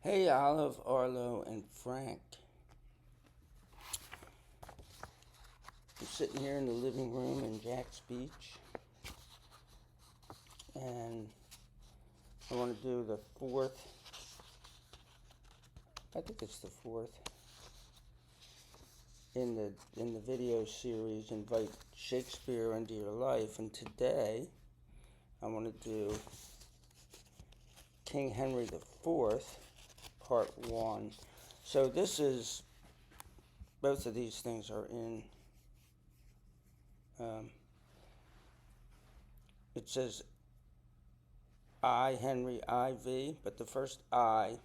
Hey, Olive, Arlo, and Frank. I'm sitting here in the living room in Jack's Beach, and I want to do the fourth, I think it's the fourth, in the video series, Invite Shakespeare into Your Life, and today I want to do King Henry IV, Part 1. So both of these things are in, it says I, Henry, IV, but the first I,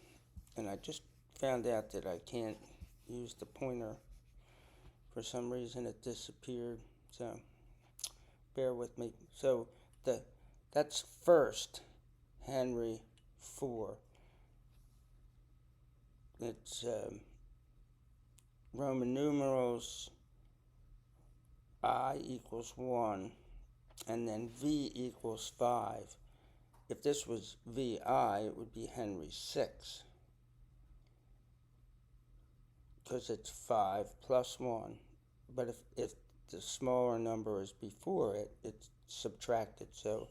and I just found out that I can't use the pointer. For some reason it disappeared, so bear with me. So that's first Henry IV. It's Roman numerals I equals 1, and then V equals 5. If this was VI, it would be Henry VI, because it's 5 plus 1. But if the smaller number is before it, it's subtracted. So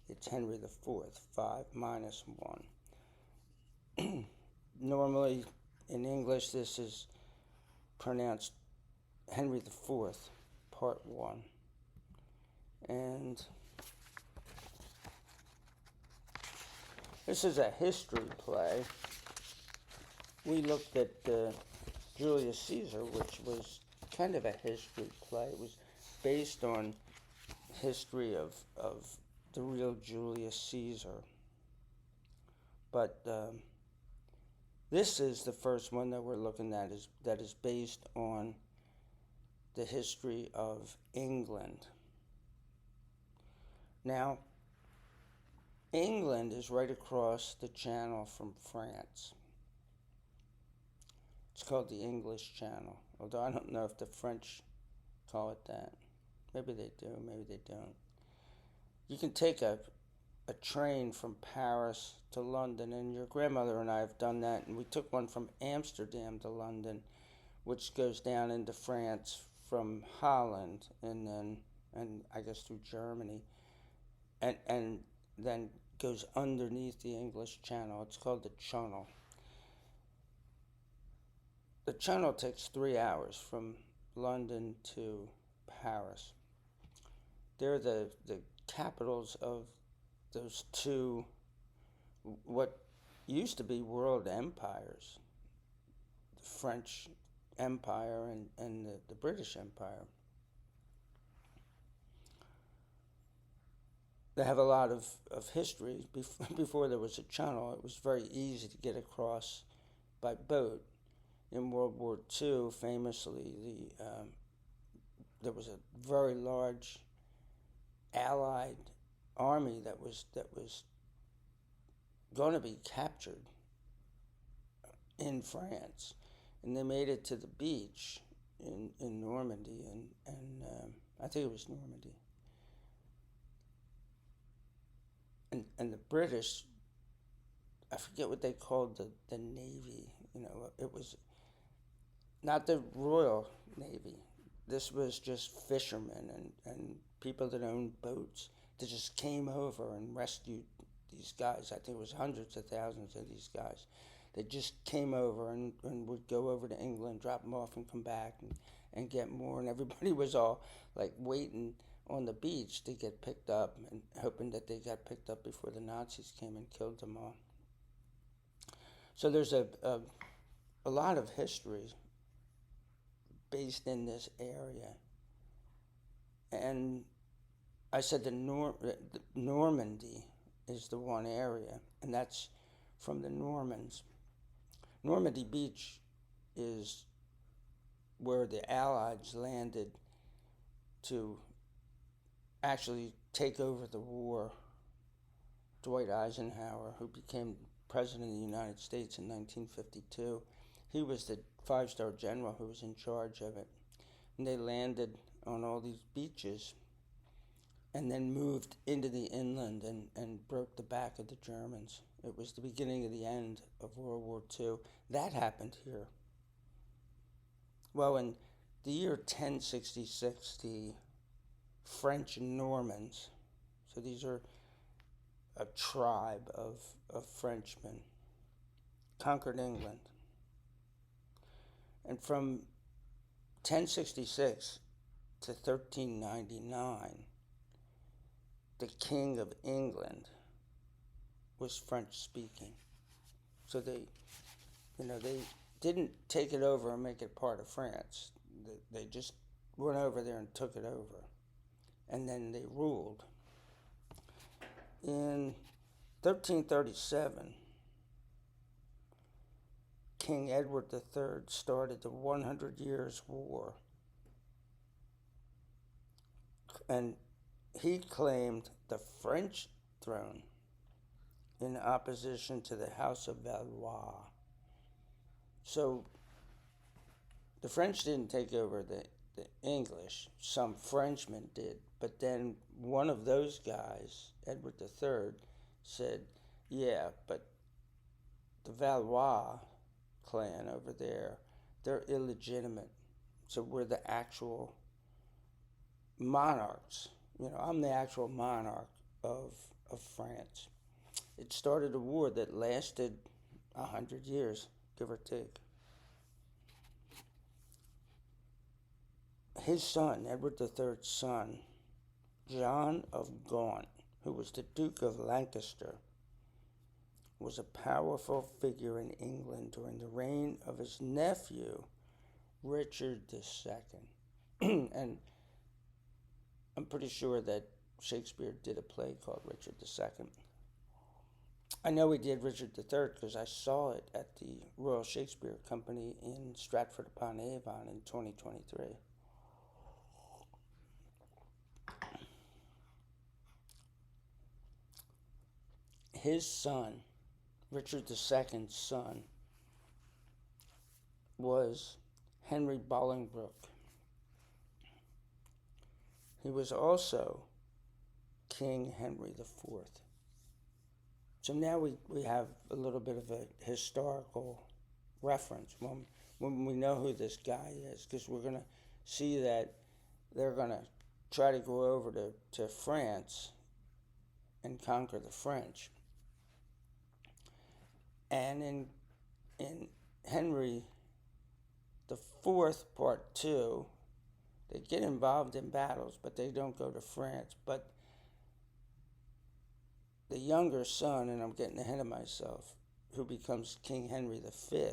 it's Henry IV, 5 minus 1. Normally in English, this is pronounced Henry IV, Part 1. And this is a history play. We looked at Julius Caesar, which was kind of a history play. It was based on history of the real Julius Caesar. But this is the first one that we're looking at that is based on the history of England. Now, England is right across the channel from France. It's called the English Channel, although I don't know if the French call it that. Maybe they do, maybe they don't. You can take a train from Paris to London, and your grandmother and I have done that, and we took one from Amsterdam to London, which goes down into France from Holland, and I guess through Germany, and then goes underneath the English Channel. It's called the Channel. The Channel takes 3 hours from London to Paris. They're the capitals of those two, what used to be world empires, the French Empire and the British Empire. They have a lot of history. Before there was a channel, it was very easy to get across by boat. In World War II, famously, there was a very large Allied army that was going to be captured in France, and they made it to the beach in Normandy, and I think it was Normandy, and the British, I forget what they called the Navy. It was not the Royal Navy. This was just fishermen and people that owned boats that just came over and rescued these guys. I think it was hundreds of thousands of these guys. They just came over and would go over to England, drop them off, and come back and get more. And everybody was all like waiting on the beach to get picked up and hoping that they got picked up before the Nazis came and killed them all. So there's a lot of history based in this area. And I said Normandy is the one area, and that's from the Normans. Normandy Beach is where the Allies landed to actually take over the war. Dwight Eisenhower, who became president of the United States in 1952, he was the five-star general who was in charge of it. And they landed on all these beaches and then moved into the inland and broke the back of the Germans. It was the beginning of the end of World War II. That happened here. Well, in the year 1066, the French Normans, so these are a tribe of Frenchmen, conquered England. And from 1066 to 1399, the King of England was French speaking. So they didn't take it over and make it part of France. They just went over there and took it over. And then they ruled. In 1337, King Edward III started the 100 Years' War. And he claimed the French throne in opposition to the House of Valois. So the French didn't take over the English. Some Frenchmen did. But then one of those guys, Edward III, said, yeah, but the Valois clan over there, they're illegitimate. So we're the actual monarchs. I'm the actual monarch of France. It started a war that lasted 100 years, give or take. His son, Edward III's son, John of Gaunt, who was the Duke of Lancaster, was a powerful figure in England during the reign of his nephew, Richard II. And I'm pretty sure that Shakespeare did a play called Richard II. I know he did Richard III because I saw it at the Royal Shakespeare Company in Stratford-upon-Avon in 2023. His son, Richard II's son, was Henry Bolingbroke. He was also King Henry IV. So now we have a little bit of a historical reference when we know who this guy is, because we're going to see that they're going to try to go over to France and conquer the French. And in Henry the Fourth, Part 2, they get involved in battles, but they don't go to France. But the younger son, and I'm getting ahead of myself, who becomes King Henry V,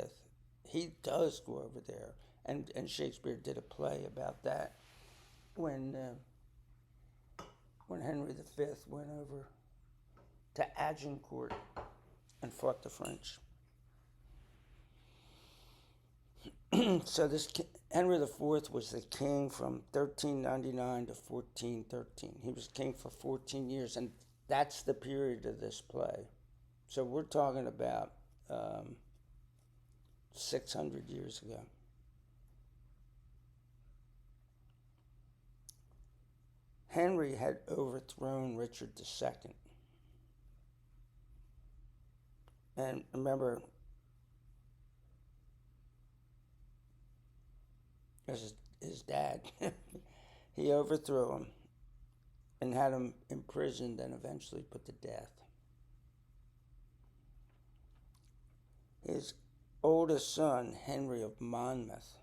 he does go over there. And Shakespeare did a play about that when Henry V went over to Agincourt and fought the French. So this Henry IV was the king from 1399 to 1413. He was king for 14 years, and that's the period of this play. So we're talking about 600 years ago. Henry had overthrown Richard II. And remember, his dad, he overthrew him and had him imprisoned and eventually put to death. His oldest son, Henry of Monmouth,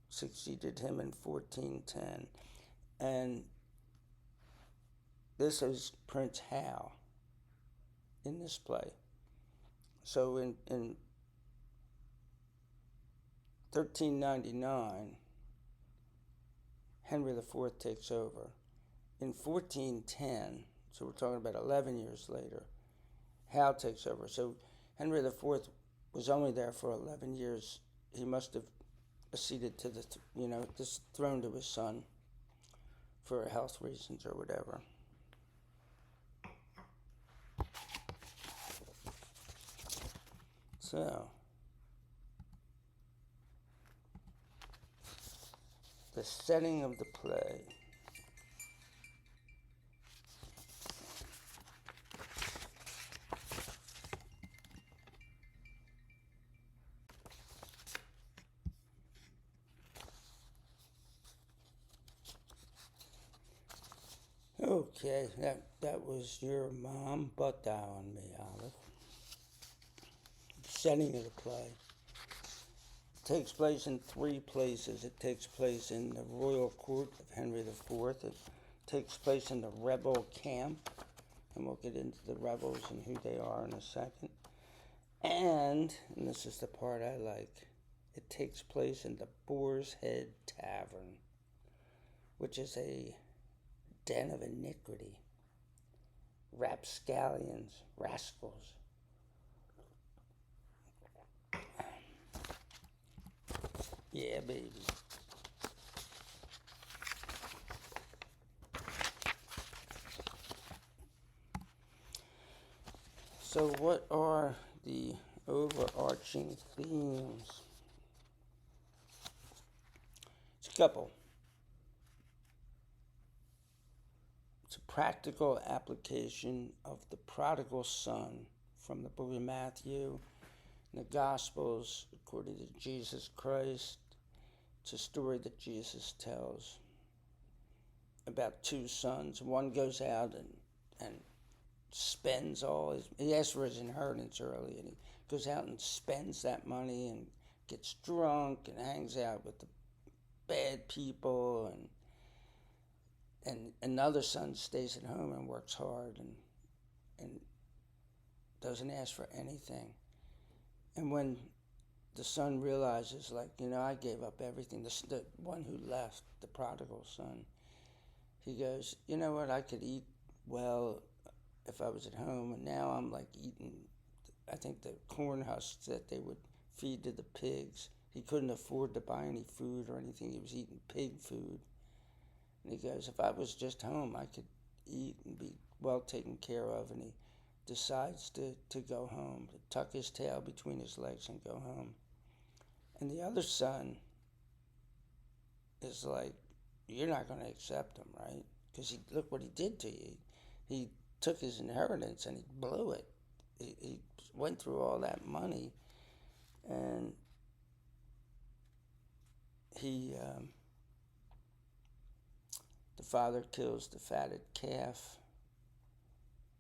succeeded him in 1410. And this is Prince Hal in this play. So in 1399, Henry IV takes over. In 1410, so we're talking about 11 years later, Hal takes over. So Henry IV was only there for 11 years. He must have acceded to this throne to his son for health reasons or whatever. So, the setting of the play. Okay, that was your mom, But Down Me, Olive. Setting of the play. It takes place in three places. It takes place in the royal court of Henry IV. It takes place in the rebel camp, and we'll get into the rebels and who they are in a second. And this is the part I like, it takes place in the Boar's Head Tavern, which is a den of iniquity. Rapscallions, rascals. Yeah, baby. So, what are the overarching themes? It's a couple. It's a practical application of the prodigal son from the book of Matthew and the Gospels according to Jesus Christ. It's a story that Jesus tells about two sons. One goes out and spends all his, he asks for his inheritance early, and he goes out and spends that money and gets drunk and hangs out with the bad people, and another son stays at home and works hard and doesn't ask for anything. And when the son realizes, like, I gave up everything, the one who left, the prodigal son, he goes, you know what, I could eat well if I was at home, and now I'm like eating, I think, the corn husks that they would feed to the pigs. He couldn't afford to buy any food or anything. He was eating pig food. And he goes, if I was just home, I could eat and be well taken care of. And he decides to go home, to tuck his tail between his legs and go home. And the other son is like, you're not going to accept him, right? Because look what he did to you. He took his inheritance and he blew it. He went through all that money, and the father kills the fatted calf,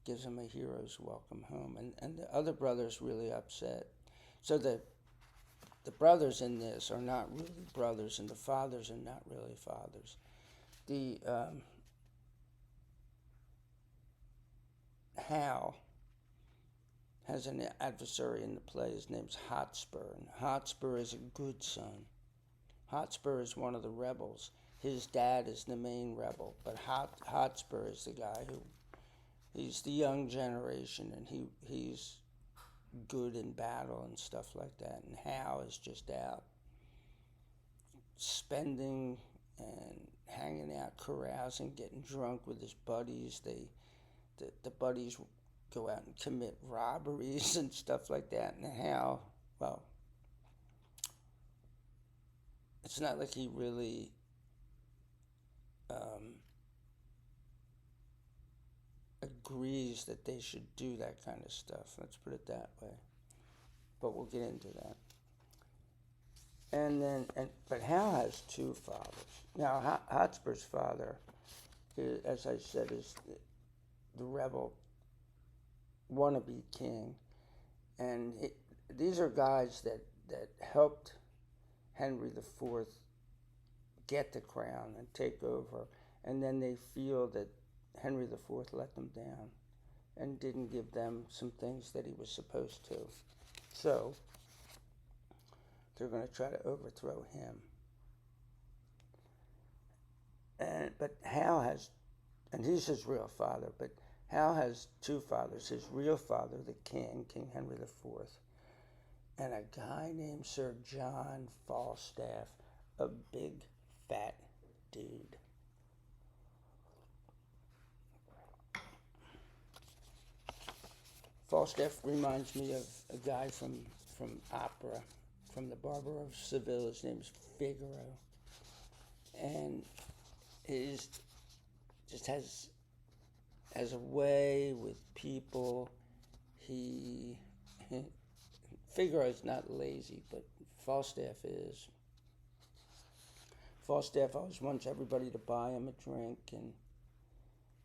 gives him a hero's welcome home, and the other brother's really upset. So the brothers in this are not really brothers, and the fathers are not really fathers. The Hal has an adversary in the play. His name's Hotspur, and Hotspur is a good son. Hotspur is one of the rebels. His dad is the main rebel, but Hotspur is the guy he's the young generation, and he's good in battle and stuff like that. And Hal is just out spending and hanging out, carousing, getting drunk with his buddies. The buddies go out and commit robberies and stuff like that. And Hal, well, it's not like he really agrees that they should do that kind of stuff. Let's put it that way. But we'll get into that. But Hal has two fathers. Now, Hotspur's father, as I said, is the rebel wannabe king, and these are guys that helped Henry IV get the crown and take over, and then they feel that Henry IV let them down and didn't give them some things that he was supposed to. So they're going to try to overthrow him. But Hal has, and he's his real father, but Hal has two fathers. His real father, the king, King Henry IV, and a guy named Sir John Falstaff, a big, fat dude. Falstaff reminds me of a guy from opera, from the Barber of Seville. His name's Figaro. And he just has a way with people. Figaro's not lazy, but Falstaff is. Falstaff always wants everybody to buy him a drink, and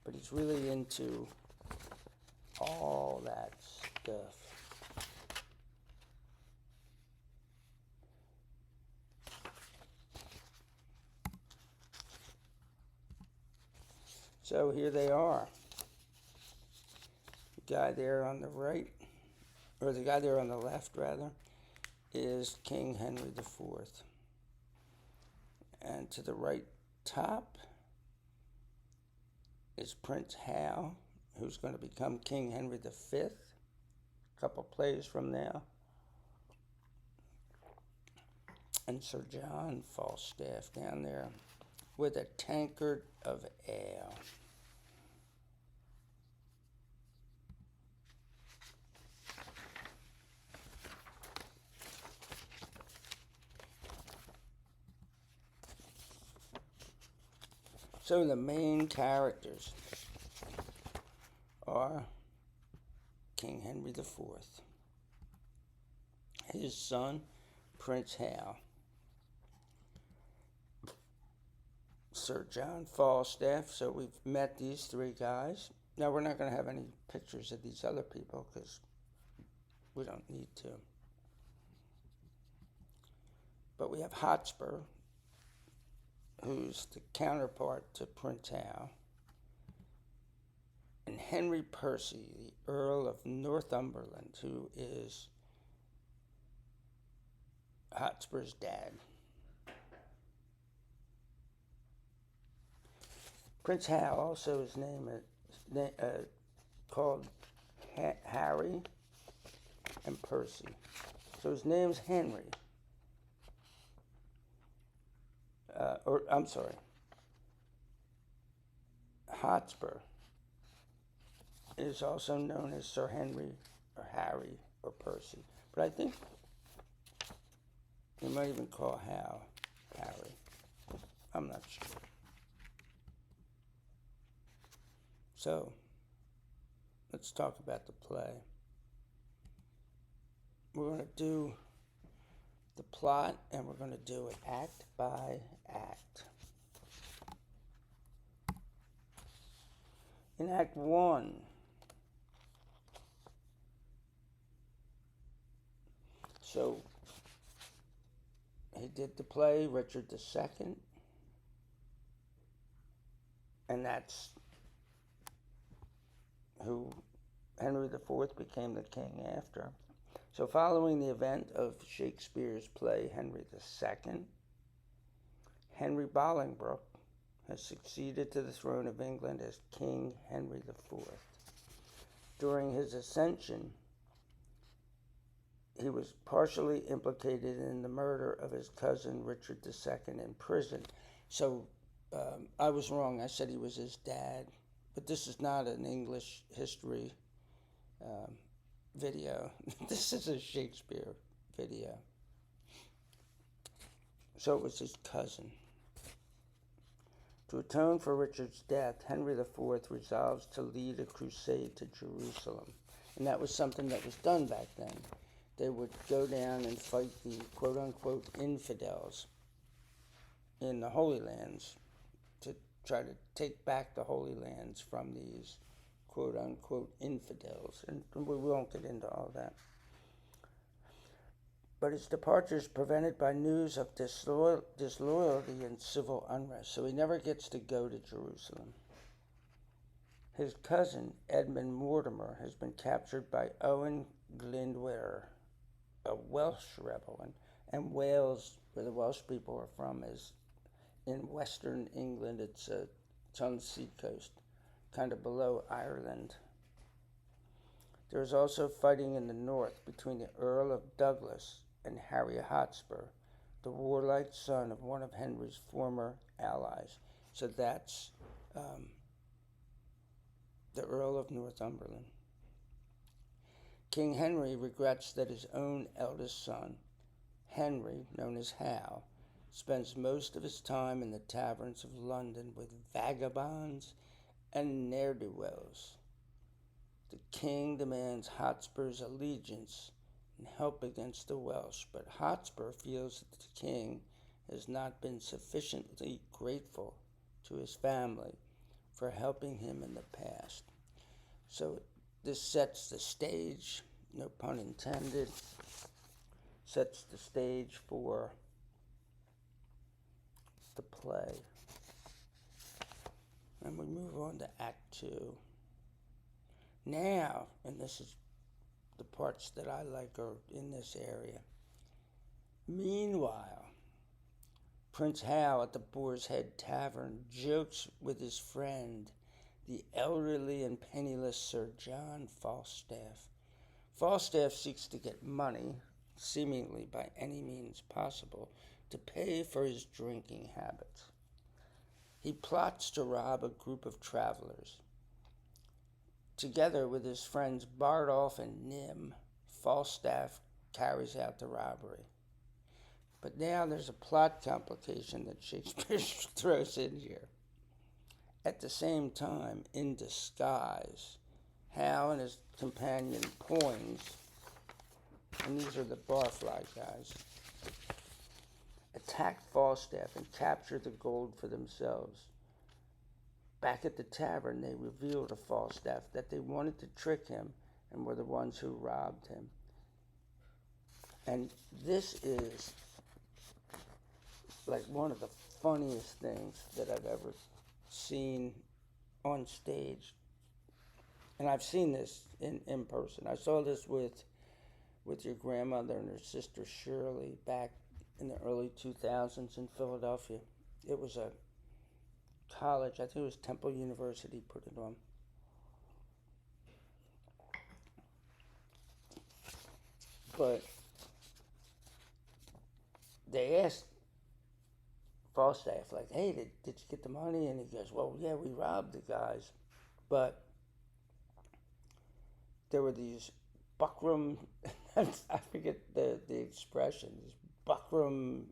but he's really into all that stuff. So here they are. The guy there on the right, or the guy there on the left, rather, is King Henry IV. And to the right top is Prince Hal, who's going to become King Henry V, a couple plays from now. And Sir John Falstaff down there with a tankard of ale. So the main characters are King Henry IV, his son, Prince Hal, Sir John Falstaff. So we've met these three guys. Now, we're not going to have any pictures of these other people because we don't need to. But we have Hotspur, who's the counterpart to Prince Hal, and Henry Percy, the Earl of Northumberland, who is Hotspur's dad. Prince Hal also is called Harry and Percy. So his name's Henry. Hotspur is also known as Sir Henry or Harry or Percy. But I think you might even call Hal Harry. I'm not sure. So, let's talk about the play. We're going to do the plot, and we're going to do it act by act. In Act 1, so he did the play Richard II, and that's who Henry IV became the king after. So following the event of Shakespeare's play Henry II, Henry Bolingbroke has succeeded to the throne of England as King Henry IV. During his ascension, he was partially implicated in the murder of his cousin Richard II in prison. So I was wrong. I said he was his dad. But this is not an English history video. This is a Shakespeare video. So it was his cousin. To atone for Richard's death, Henry IV resolves to lead a crusade to Jerusalem. And that was something that was done back then. They would go down and fight the quote-unquote infidels in the Holy Lands to try to take back the Holy Lands from these quote-unquote infidels. And we won't get into all that. But his departure is prevented by news of disloyalty and civil unrest, so he never gets to go to Jerusalem. His cousin, Edmund Mortimer, has been captured by Owen Glyndwr, a Welsh rebel, and Wales, where the Welsh people are from, is in western England. It's on the seacoast, kind of below Ireland. There is also fighting in the north between the Earl of Douglas and Harry Hotspur, the warlike son of one of Henry's former allies. So that's the Earl of Northumberland. King Henry regrets that his own eldest son, Henry, known as Hal, spends most of his time in the taverns of London with vagabonds and ne'er-do-wells. The king demands Hotspur's allegiance and help against the Welsh, but Hotspur feels that the king has not been sufficiently grateful to his family for helping him in the past. So this sets the stage, no pun intended, sets the stage for the play. And we move on to Act Two. Now, and this is the parts that I like are in this area. Meanwhile, Prince Hal at the Boar's Head Tavern jokes with his friend, the elderly and penniless Sir John Falstaff. Falstaff seeks to get money, seemingly by any means possible, to pay for his drinking habits. He plots to rob a group of travelers. Together with his friends Bardolph and Nym, Falstaff carries out the robbery. But now there's a plot complication that Shakespeare throws in here. At the same time, in disguise, Hal and his companion Poins, and these are the barfly guys, attack Falstaff and capture the gold for themselves. Back at the tavern, they reveal to Falstaff that they wanted to trick him and were the ones who robbed him. And this is like one of the funniest things that I've ever seen on stage. And I've seen this in person. I saw this with your grandmother and her sister Shirley back in the early 2000s in Philadelphia. It was a college, I think it was Temple University, put it on. But they asked Falstaff, like, hey, did you get the money? And he goes, well, yeah, we robbed the guys. But there were these buckram, I forget the expression, these buckram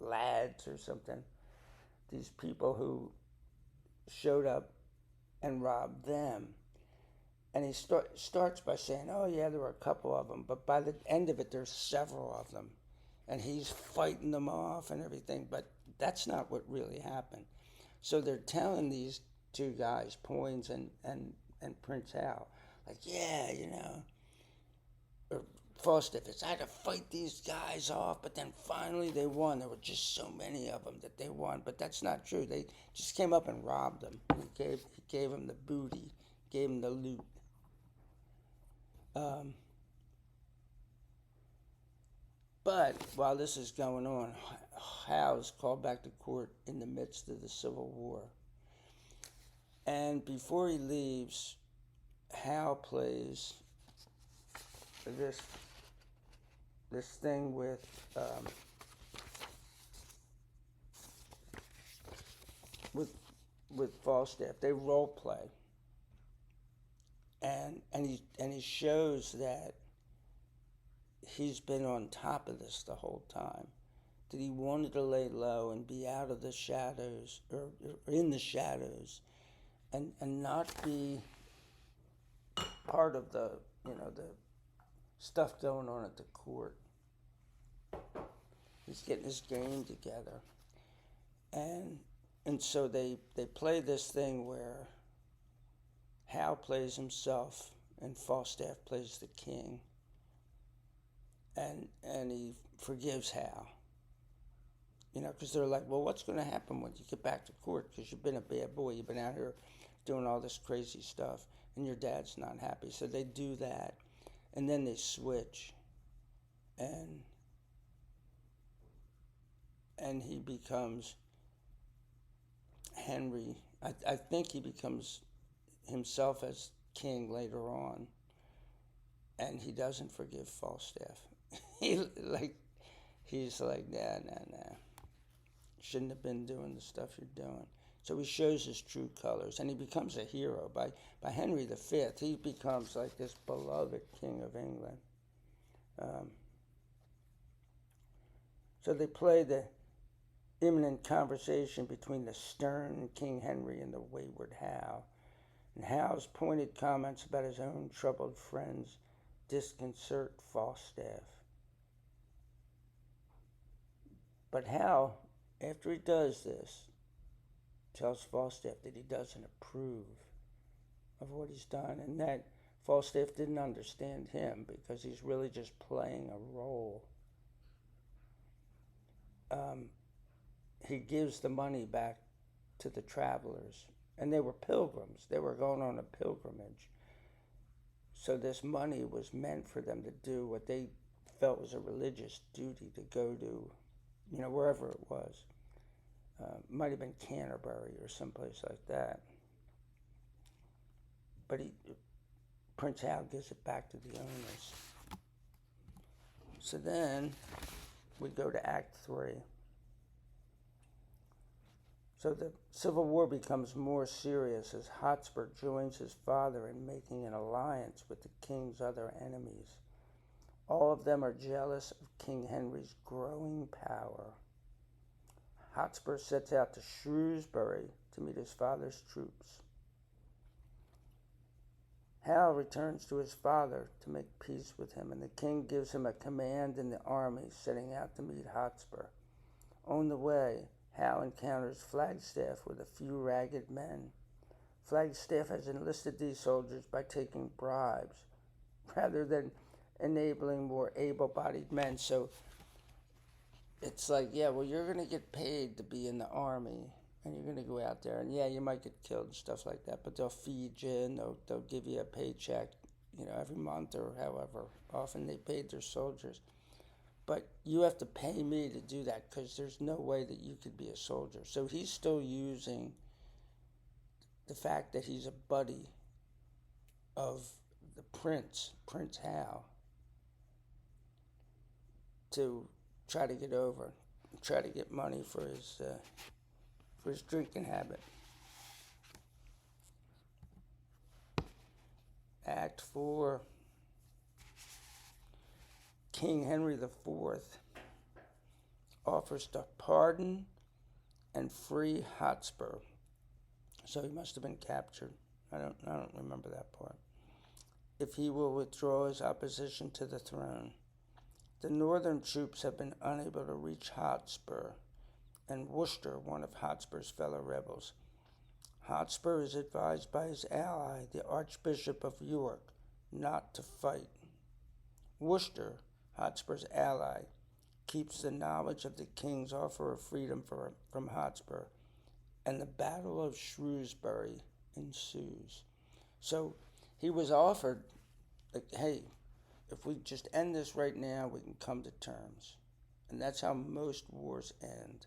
lads or something, these people who showed up and robbed them. And he starts by saying, oh, yeah, there were a couple of them. But by the end of it, there's several of them. And he's fighting them off and everything. But that's not what really happened. So they're telling these two guys, Poins and Prince Hal, like, yeah, or Falstaff, I had to fight these guys off, but then finally they won. There were just so many of them that they won. But that's not true. They just came up and robbed them. He gave them the booty, gave them the loot. But while this is going on, Hal is called back to court in the midst of the Civil War. And before he leaves, Hal plays this thing with Falstaff. They role play, and he shows that he's been on top of this the whole time. That he wanted to lay low and be out of the shadows, or in the shadows, and not be part of the stuff going on at the court. He's getting his game together, and so they play this thing where Hal plays himself and Falstaff plays the king, and he forgives Hal. Because they're like, well, what's going to happen when you get back to court? Because you've been a bad boy. You've been out here doing all this crazy stuff, and your dad's not happy. So they do that, and then they switch, and he becomes Henry. I think he becomes himself as king later on, and he doesn't forgive Falstaff. He's like, nah. Shouldn't have been doing the stuff you're doing. So he shows his true colors, and he becomes a hero. By Henry V, he becomes like this beloved king of England. So they play the imminent conversation between the stern King Henry and the wayward Hal. And Hal's pointed comments about his own troubled friends disconcert Falstaff. But Hal, after he does this, tells Falstaff that he doesn't approve of what he's done, and that Falstaff didn't understand him because he's really just playing a role. Um, he gives the money back to the travelers, and they were pilgrims. They were going on a pilgrimage. So this money was meant for them to do what they felt was a religious duty to go to, wherever it was. Might have been Canterbury or someplace like that. But Prince Hal gives it back to the owners. So then we go to Act 3. So the Civil War becomes more serious as Hotspur joins his father in making an alliance with the king's other enemies. All of them are jealous of King Henry's growing power. Hotspur sets out to Shrewsbury to meet his father's troops. Hal returns to his father to make peace with him, and the king gives him a command in the army, setting out to meet Hotspur. On the way, Hal encounters Flagstaff with a few ragged men. Flagstaff has enlisted these soldiers by taking bribes rather than enabling more able-bodied men. So it's like, yeah, well, you're going to get paid to be in the army, and you're going to go out there, and yeah, you might get killed and stuff like that, but they'll feed you, and they'll give you a paycheck, every month or however often they paid their soldiers. But you have to pay me to do that because there's no way that you could be a soldier. So he's still using the fact that he's a buddy of the Prince Hal, to try to get over, try to get money for his drinking habit. Act 4. King Henry IV offers to pardon and free Hotspur. So he must have been captured. I don't remember that part. If he will withdraw his opposition to the throne. The northern troops have been unable to reach Hotspur, and Worcester, one of Hotspur's fellow rebels. Hotspur is advised by his ally, the Archbishop of York, not to fight. Worcester, Hotspur's ally, keeps the knowledge of the king's offer of freedom from Hotspur, and the Battle of Shrewsbury ensues. So he was offered, like, hey, if we just end this right now, we can come to terms. And that's how most wars end.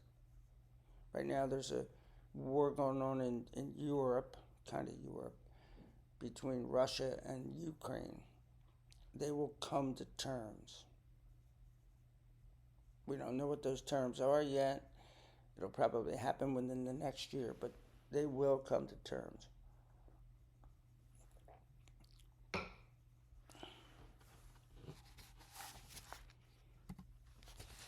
Right now there's a war going on in Europe, kind of Europe, between Russia and Ukraine. They will come to terms. We don't know what those terms are yet. It'll probably happen within the next year, but they will come to terms.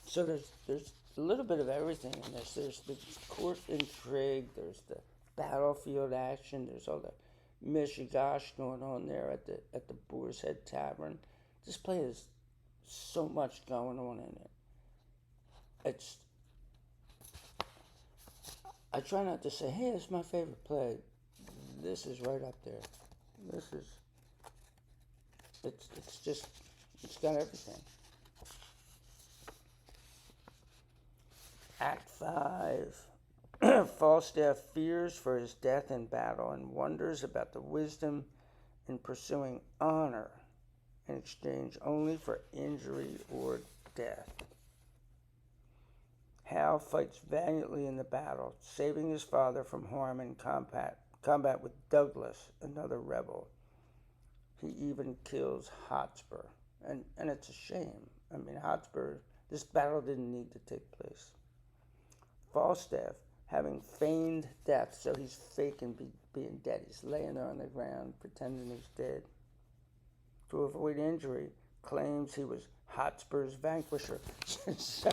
So there's a little bit of everything in this. There's the court intrigue, there's the battlefield action, there's all the mishigash going on there at the Boar's Head Tavern. This play has so much going on in it. I try not to say, hey, it's my favorite play. This is right up there. It's got everything. Act 5. Falstaff fears for his death in battle and wonders about the wisdom in pursuing honor in exchange only for injury or death. Hal fights valiantly in the battle, saving his father from harm in combat with Douglas, another rebel. He even kills Hotspur, and it's a shame. I mean, Hotspur, this battle didn't need to take place. Falstaff, having feigned death, so he's faking being dead. He's laying there on the ground, pretending he's dead. To avoid injury, claims he was Hotspur's vanquisher. So,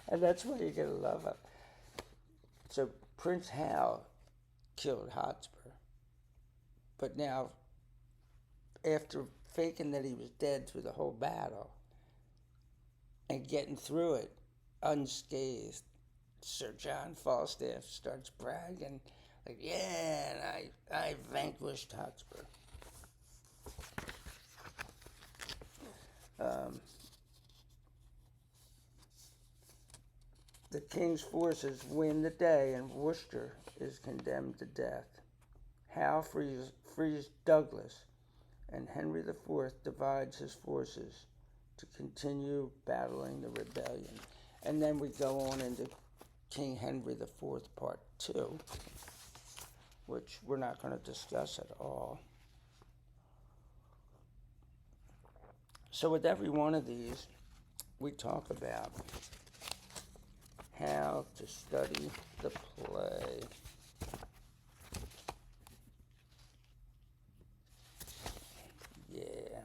and that's what you're going to love it. So Prince Hal killed Hotspur. But now, after faking that he was dead through the whole battle and getting through it unscathed, Sir John Falstaff starts bragging, like, yeah, and I vanquished Hotspur. Um, the king's forces win the day, and Worcester is condemned to death. Howe frees Douglas, and Henry IV divides his forces to continue battling the rebellion. And then we go on into King Henry IV, Part 2, which we're not going to discuss at all. So, with every one of these, we talk about how to study the play. Yeah,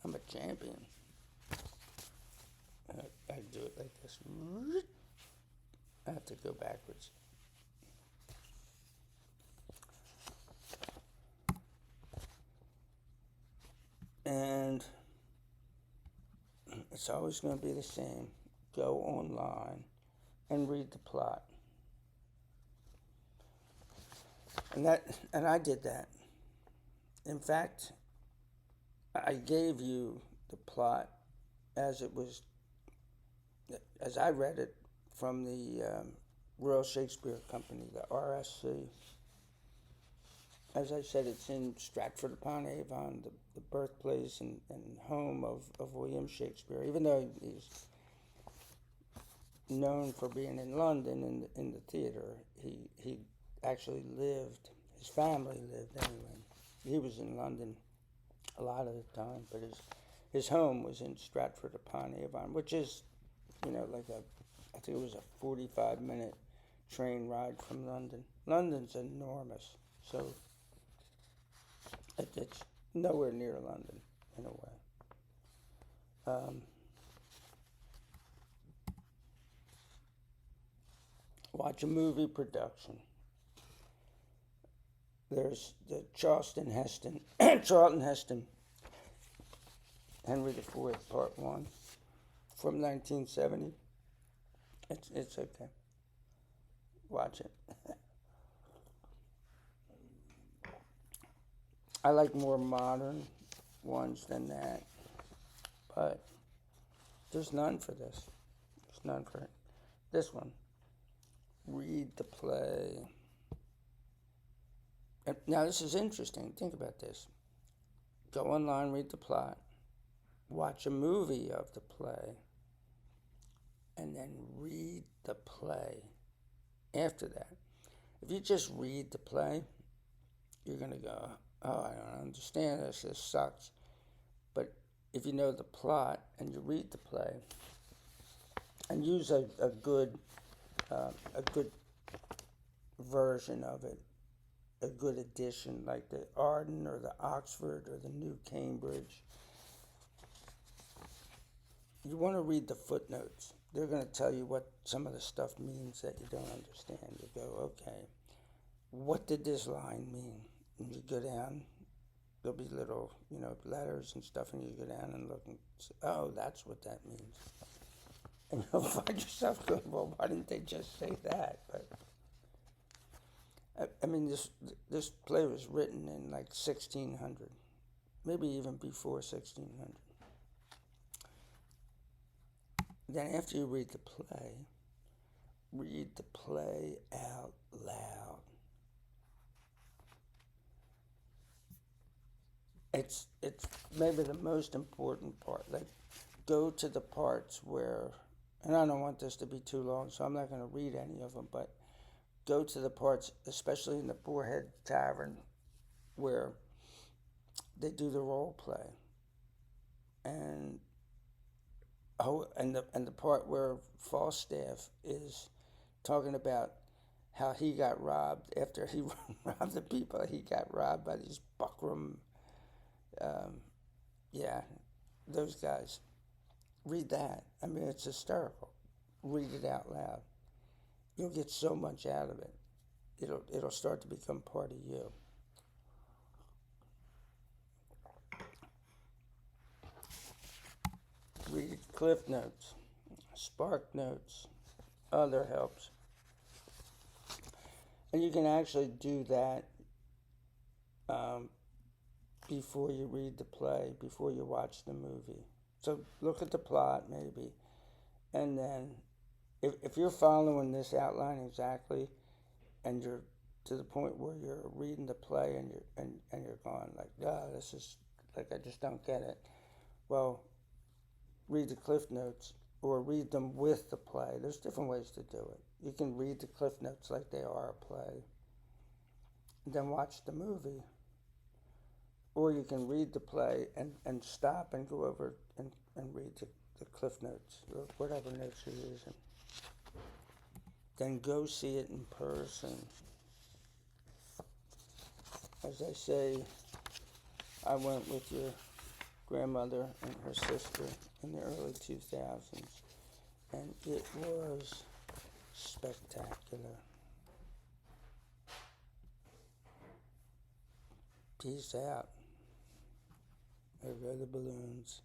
I'm a champion. I do it like this. I have to go backwards. And it's always going to be the same. Go online and read the plot. And I did that. In fact, I gave you the plot as it was, as I read it from the Royal Shakespeare Company, the RSC. As I said, it's in Stratford-upon-Avon, the birthplace and home of William Shakespeare. Even though he's known for being in London in the theater, he actually lived, his family lived anyway. He was in London a lot of the time, but his home was in Stratford-upon-Avon, which is, like I think it was a 45-minute train ride from London. London's enormous, so it's nowhere near London in a way. Watch a movie production. There's the Charlton Heston, Henry IV, Part 1, from 1970. It's okay. Watch it. I like more modern ones than that, but there's none for this. There's none for this one. Read the play. Now, this is interesting. Think about this. Go online, read the plot, watch a movie of the play, and then read the play after that. If you just read the play, you're going to go, oh, I don't understand this. This sucks. But if you know the plot and you read the play and use a good version of it, a good edition like the Arden or the Oxford or the New Cambridge, you want to read the footnotes. They're going to tell you what some of the stuff means that you don't understand. You go, okay, what did this line mean? And you go down, there'll be little, letters and stuff, and you go down and look and say, oh, that's what that means. And you'll find yourself going, well, why didn't they just say that? But I mean, this play was written in like 1600, maybe even before 1600. Then after you read the play out loud. It's maybe the most important part. Like, go to the parts where, and I don't want this to be too long, so I'm not going to read any of them, but go to the parts, especially in the Boarhead Tavern, where they do the role play, and the part where Falstaff is talking about how he got robbed after he robbed the people. He got robbed by these buckram, those guys. Read that. I mean, it's hysterical. Read it out loud. You'll get so much out of it. It'll start to become part of you. Read Cliff Notes, Spark Notes, Other helps. And you can actually do that um, before you read the play, before you watch the movie. So look at the plot, maybe. And then, if you're following this outline exactly, and you're to the point where you're reading the play and you're going like, this is like I just don't get it. Well, read the cliff notes or read them with the play. There's different ways to do it. You can read the cliff notes like they are a play, and then watch the movie. Or you can read the play and stop and go over and read the cliff notes or whatever notes you're using. Then go see it in person. As I say, I went with your grandmother and her sister in the early 2000s, and it was spectacular. Peace out. Over the balloons.